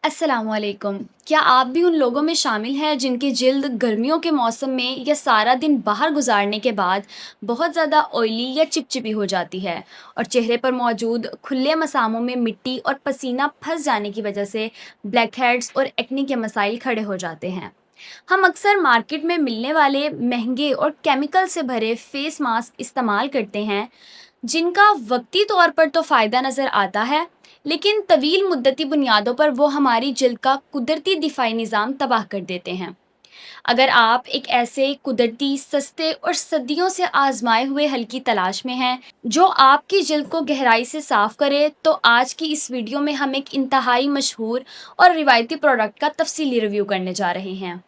अस्सलाम वालेकुम। क्या आप भी उन लोगों में शामिल हैं जिनकी जिल्द गर्मियों के मौसम में या सारा दिन बाहर गुजारने के बाद बहुत ज़्यादा ऑयली या चिपचिपी हो जाती है और चेहरे पर मौजूद खुले मसामों में मिट्टी और पसीना फंस जाने की वजह से ब्लैक हेड्स और एक्ने के मसाइल खड़े हो जाते हैं। हम अक्सर मार्केट में मिलने वाले महंगे और केमिकल से भरे फेस मास्क इस्तेमाल करते हैं, जिनका वक्ती तौर पर तो फ़ायदा नज़र आता है, लेकिन तवील मुद्दती बुनियादों पर वो हमारी जिल्द का कुदरती दिफाई निज़ाम तबाह कर देते हैं। अगर आप एक ऐसे कुदरती, सस्ते और सदियों से आजमाए हुए हल की तलाश में हैं, जो आपकी जिल्द को गहराई से साफ करे, तो आज की इस वीडियो में हम एक इंतहाई मशहूर और रिवायती प्रोडक्ट का तफसीली रिव्यू करने जा रहे हैं,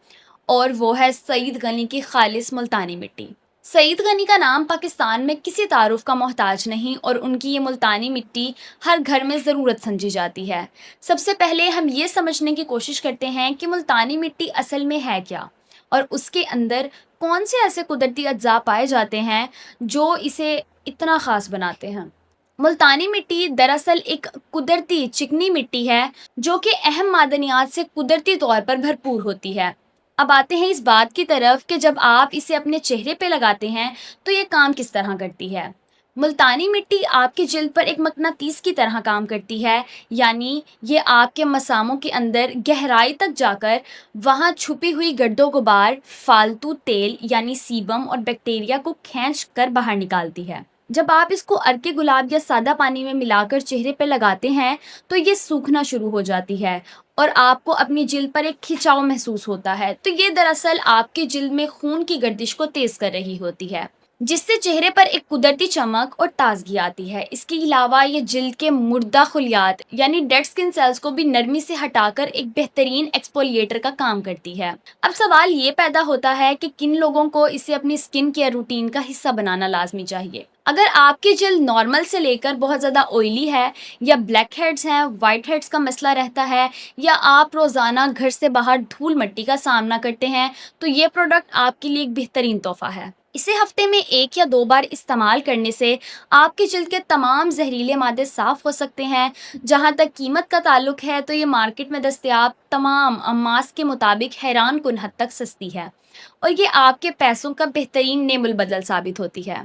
और वो है सईद गनी की खालिस मुल्तानी मिट्टी। सईद गनी का नाम पाकिस्तान में किसी तारुफ का मोहताज नहीं और उनकी ये मुल्तानी मिट्टी हर घर में ज़रूरत समझी जाती है। सबसे पहले हम ये समझने की कोशिश करते हैं कि मुल्तानी मिट्टी असल में है क्या और उसके अंदर कौन से ऐसे कुदरती अज्जा पाए जाते हैं जो इसे इतना ख़ास बनाते हैं। मुल्तानी मिट्टी दरअसल एक कुदरती चिकनी मिट्टी है जो कि अहम मादनियात से कुदरती तौर पर भरपूर होती है। अब आते हैं इस बात की तरफ कि जब आप इसे अपने चेहरे पे लगाते हैं तो ये काम किस तरह करती है। मुल्तानी मिट्टी आपकी जिल्द पर एक मकनातीस की तरह काम करती है, यानी ये आपके मसामों के अंदर गहराई तक जाकर वहाँ छुपी हुई गर्दो गुबार, फालतू तेल यानी सीबम और बैक्टीरिया को खींच कर बाहर निकालती है। जब आप इसको अर्के गुलाब या सादा पानी में मिलाकर चेहरे पर लगाते हैं तो ये सूखना शुरू हो जाती है और आपको अपनी जिल्द पर एक खिंचाव महसूस होता है। तो ये दरअसल आपकी जिल्द में खून की गर्दिश को तेज कर रही होती है, जिससे चेहरे पर एक कुदरती चमक और ताजगी आती है। इसके अलावा ये जिल्द के मुर्दा खुलियात यानी डेड स्किन सेल्स को भी नरमी से हटाकर एक बेहतरीन एक्सफोलिएटर का काम करती है। अब सवाल ये पैदा होता है कि किन लोगों को इसे अपनी स्किन केयर रूटीन का हिस्सा बनाना लाजमी चाहिए। अगर आपकी जिल्द नॉर्मल से लेकर बहुत ज़्यादा ऑयली है, या ब्लैक हेड्स हैं, वाइट हेड्स का मसला रहता है, या आप रोज़ाना घर से बाहर धूल मिट्टी का सामना करते हैं, तो ये प्रोडक्ट आपके लिए एक बेहतरीन तोहफ़ा है। इसे हफ्ते में 1 या 2 बार इस्तेमाल करने से आपकी जिल्द के तमाम जहरीले मादे साफ़ हो सकते हैं। जहाँ तक कीमत का ताल्लुक है तो ये मार्केट में दस्तयाब तमाम मास्क के मुताबिक हैरान कुन हद तक सस्ती है, और ये आपके पैसों का बेहतरीन नेमुल बदल साबित होती है,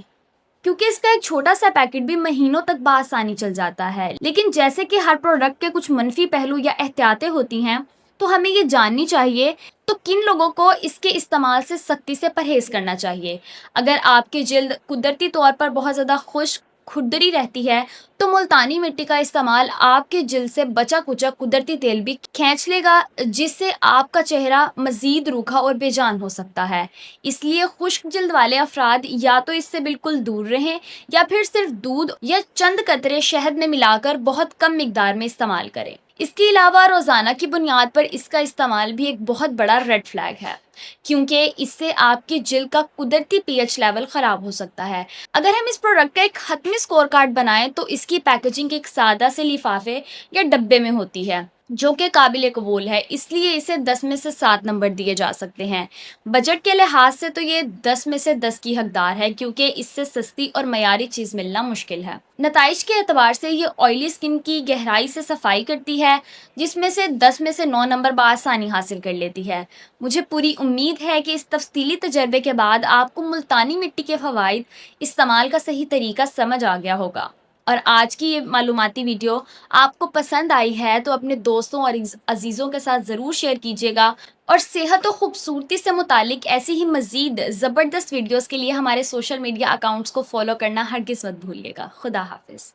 क्योंकि इसका एक छोटा सा पैकेट भी महीनों तक बआसानी चल जाता है। लेकिन जैसे कि हर प्रोडक्ट के कुछ मनफी पहलू या एहतियातें होती हैं, तो हमें ये जाननी चाहिए तो किन लोगों को इसके इस्तेमाल से सख्ती से परहेज़ करना चाहिए। अगर आपकी जिल्द कुदरती तौर पर बहुत ज़्यादा खुश्क खुरदरी रहती है, तो मुल्तानी मिट्टी का इस्तेमाल आपकी जिल्द से बचा कुचा कुदरती तेल भी खींच लेगा, जिससे आपका चेहरा मज़ीद रूखा और बेजान हो सकता है। इसलिए खुश्क जिल्द वाले अफराद या तो इससे बिल्कुल दूर रहें, या फिर सिर्फ दूध या चंद कतरे शहद में मिलाकर बहुत कम मिकदार में इस्तेमाल करें। इसके अलावा रोज़ाना की बुनियाद पर इसका इस्तेमाल भी एक बहुत बड़ा रेड फ्लैग है, क्योंकि इससे आपकी जिल्द का कुदरती पीएच लेवल ख़राब हो सकता है। अगर हम इस प्रोडक्ट का एक हतमी स्कोर कार्ड बनाएं तो इसकी पैकेजिंग एक सादा से लिफाफे या डब्बे में होती है, जो कि काबिल कबूल है, इसलिए इसे 10 में से 7 नंबर दिए जा सकते हैं। बजट के लिहाज से तो ये 10 में से 10 की हकदार है, क्योंकि इससे सस्ती और मयारी चीज़ मिलना मुश्किल है। नताइज के एतबार से ये ऑयली स्किन की गहराई से सफाई करती है, जिसमें से 10 में से 9 नंबर बआसानी हासिल कर लेती है। मुझे पूरी उम्मीद है कि इस तफसीली तजर्बे के बाद आपको मुल्तानी मिट्टी के फ़वाइद, इस्तेमाल का सही तरीका समझ आ गया होगा। और आज की ये मालूमाती वीडियो आपको पसंद आई है तो अपने दोस्तों और अजीज़ों के साथ ज़रूर शेयर कीजिएगा, और सेहत और ख़ूबसूरती से मुतालिक ऐसी ही मज़ीद ज़बरदस्त वीडियोज़ के लिए हमारे सोशल मीडिया अकाउंट्स को फॉलो करना हरगिज़ मत भूलिएगा। खुदा हाफिज़।